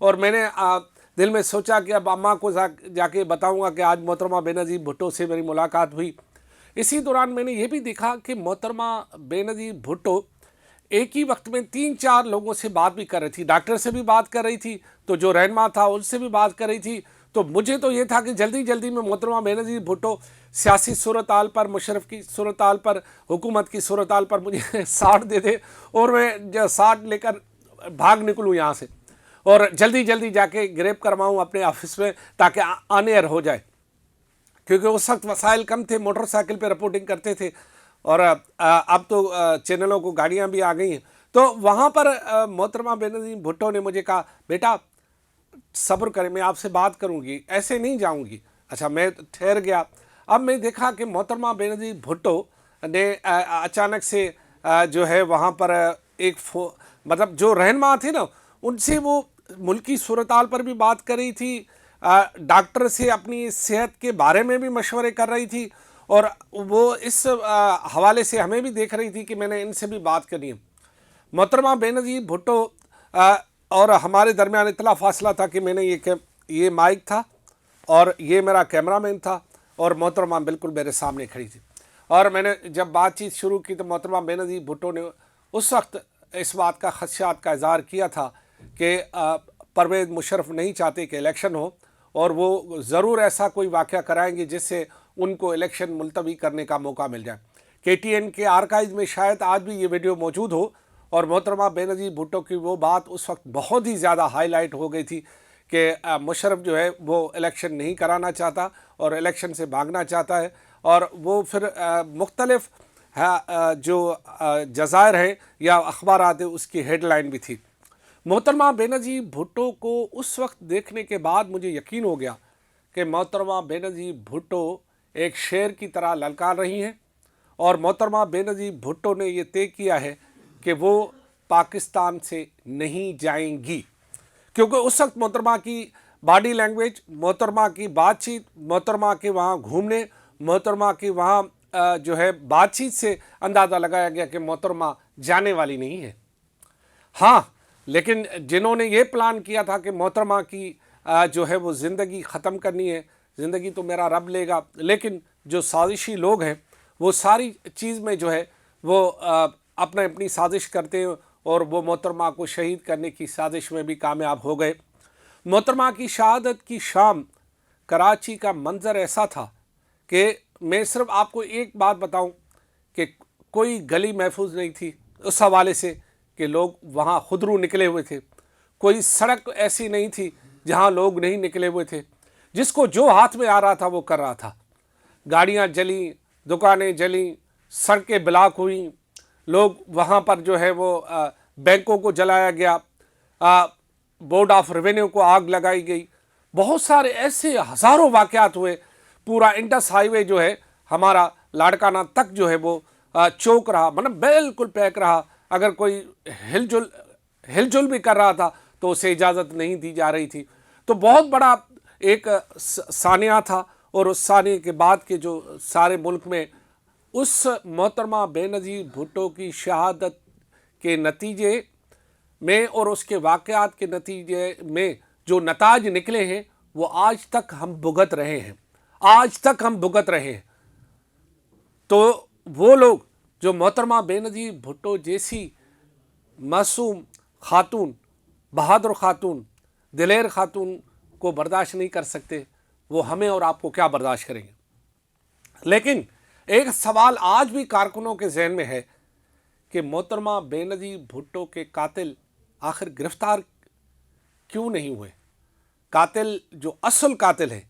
اور میں نے دل میں سوچا کہ اب اماں کو جا کے بتاؤں گا کہ آج محترمہ بینظیر بھٹو سے میری ملاقات ہوئی۔ اسی دوران میں نے یہ بھی دیکھا کہ محترمہ بینظیر بھٹو ایک ہی وقت میں 3-4 لوگوں سے بات بھی کر رہی تھی، ڈاکٹر سے بھی بات کر رہی تھی، تو جو رہنما تھا ان سے بھی بات کر رہی تھی۔ تو مجھے تو یہ تھا کہ جلدی جلدی میں محترمہ بینظیر بھٹو سیاسی صورتحال پر، مشرف کی صورتحال پر، حکومت کی صورتحال پر مجھے ساٹھ دے دے اور میں ساٹھ لے کر بھاگ نکلوں یہاں سے اور جلدی جلدی جا کے گریب کرواؤں اپنے آفس میں تاکہ آن ایئر ہو جائے، کیونکہ اس وقت وسائل کم تھے، موٹر سائیکل پہ رپورٹنگ کرتے تھے اور اب تو چینلوں کو گاڑیاں بھی آ گئی ہیں۔ تو وہاں پر محترمہ بینظیر بھٹو نے مجھے کہا بیٹا صبر کریں، میں آپ سے بات کروں گی، ایسے نہیں جاؤں گی۔ اچھا میں ٹھہر گیا۔ اب میں دیکھا کہ محترمہ بینظیر بھٹو نے اچانک سے جو ہے وہاں پر ایک مطلب جو رہنما تھے نا ان سے وہ ملکی صورتحال پر بھی بات کر رہی تھی، ڈاکٹر سے اپنی صحت کے بارے میں بھی مشورے کر رہی تھی اور وہ اس حوالے سے ہمیں بھی دیکھ رہی تھی کہ میں نے ان سے بھی بات کرنی ہے۔ محترمہ بینظیر بھٹو اور ہمارے درمیان اتنا فاصلہ تھا کہ میں نے یہ مائک تھا اور یہ میرا کیمرہ مین تھا اور محترمہ بالکل میرے سامنے کھڑی تھی، اور میں نے جب بات چیت شروع کی تو محترمہ بینظیر بھٹو نے اس وقت اس بات کا خدشات کا اظہار کیا تھا کہ پرویز مشرف نہیں چاہتے کہ الیکشن ہو اور وہ ضرور ایسا کوئی واقعہ کرائیں گے جس سے ان کو الیکشن ملتوی کرنے کا موقع مل جائے۔ KTN کے آرکائیو میں شاید آج بھی یہ ویڈیو موجود ہو اور محترمہ بینظیر بھٹو کی وہ بات اس وقت بہت ہی زیادہ ہائی لائٹ ہو گئی تھی کہ مشرف جو ہے وہ الیکشن نہیں کرانا چاہتا اور الیکشن سے بھاگنا چاہتا ہے، اور وہ پھر مختلف جو جزائر ہیں یا اخبارات ہیں اس کی ہیڈ لائن بھی تھی۔ محترمہ بینظیر بھٹو کو اس وقت دیکھنے کے بعد مجھے یقین ہو گیا کہ محترمہ بینظیر بھٹو ایک شیر کی طرح للکار رہی ہیں اور محترمہ بینظیر بھٹو نے یہ طے کیا ہے کہ وہ پاکستان سے نہیں جائیں گی، کیونکہ اس وقت محترمہ کی باڈی لینگویج، محترمہ کی بات چیت، محترمہ کے وہاں گھومنے، محترمہ کی وہاں جو ہے بات چیت سے اندازہ لگایا گیا کہ محترمہ جانے والی نہیں ہے۔ ہاں لیکن جنہوں نے یہ پلان کیا تھا کہ محترمہ کی جو ہے وہ زندگی ختم کرنی ہے، زندگی تو میرا رب لے گا، لیکن جو سازشی لوگ ہیں وہ ساری چیز میں جو ہے وہ اپنی سازش کرتے ہیں اور وہ محترمہ کو شہید کرنے کی سازش میں بھی کامیاب ہو گئے۔ محترمہ کی شہادت کی شام کراچی کا منظر ایسا تھا کہ میں صرف آپ کو ایک بات بتاؤں کہ کوئی گلی محفوظ نہیں تھی اس حوالے سے کہ لوگ وہاں خودرو نکلے ہوئے تھے، کوئی سڑک ایسی نہیں تھی جہاں لوگ نہیں نکلے ہوئے تھے، جس کو جو ہاتھ میں آ رہا تھا وہ کر رہا تھا۔ گاڑیاں جلیں، دکانیں جلیں، سڑکیں بلاک ہوئیں، لوگ وہاں پر جو ہے وہ بینکوں کو جلایا گیا، بورڈ آف ریونیو کو آگ لگائی گئی، بہت سارے ایسے ہزاروں واقعات ہوئے۔ پورا انڈس ہائی وے جو ہے ہمارا لاڑکانہ تک جو ہے وہ چوک رہا، مطلب بالکل پیک رہا، اگر کوئی ہل جل بھی کر رہا تھا تو اسے اجازت نہیں دی جا رہی تھی۔ تو بہت بڑا ایک ثانیہ تھا، اور اس ثانیے کے بعد کے جو سارے ملک میں اس محترمہ بینظیر بھٹو کی شہادت کے نتیجے میں اور اس کے واقعات کے نتیجے میں جو نتائج نکلے ہیں وہ آج تک ہم بھگت رہے ہیں، آج تک ہم بھگت رہے ہیں۔ تو وہ لوگ جو محترمہ بینظیر بھٹو جیسی معصوم خاتون، بہادر خاتون، دلیر خاتون کو برداشت نہیں کر سکتے، وہ ہمیں اور آپ کو کیا برداشت کریں گے۔ لیکن ایک سوال آج بھی کارکنوں کے ذہن میں ہے کہ محترمہ بینظیر بھٹو کے قاتل آخر گرفتار کیوں نہیں ہوئے؟ قاتل جو اصل قاتل ہیں،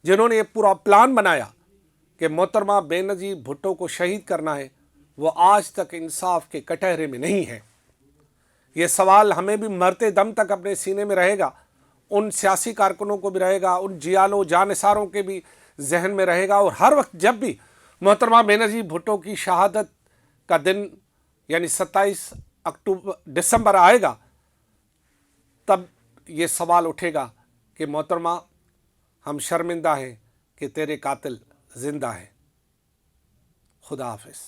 جنہوں نے یہ پورا پلان بنایا کہ محترمہ بینظیر بھٹو کو شہید کرنا ہے، وہ آج تک انصاف کے کٹہرے میں نہیں ہے۔ یہ سوال ہمیں بھی مرتے دم تک اپنے سینے میں رہے گا، ان سیاسی کارکنوں کو بھی رہے گا، ان جیالوں جانثاروں کے بھی ذہن میں رہے گا، اور ہر وقت جب بھی محترمہ بینظیر بھٹو کی شہادت کا دن یعنی 27 دسمبر آئے گا تب یہ سوال اٹھے گا کہ محترمہ ہم شرمندہ ہیں کہ تیرے قاتل زندہ ہیں۔ خدا حافظ۔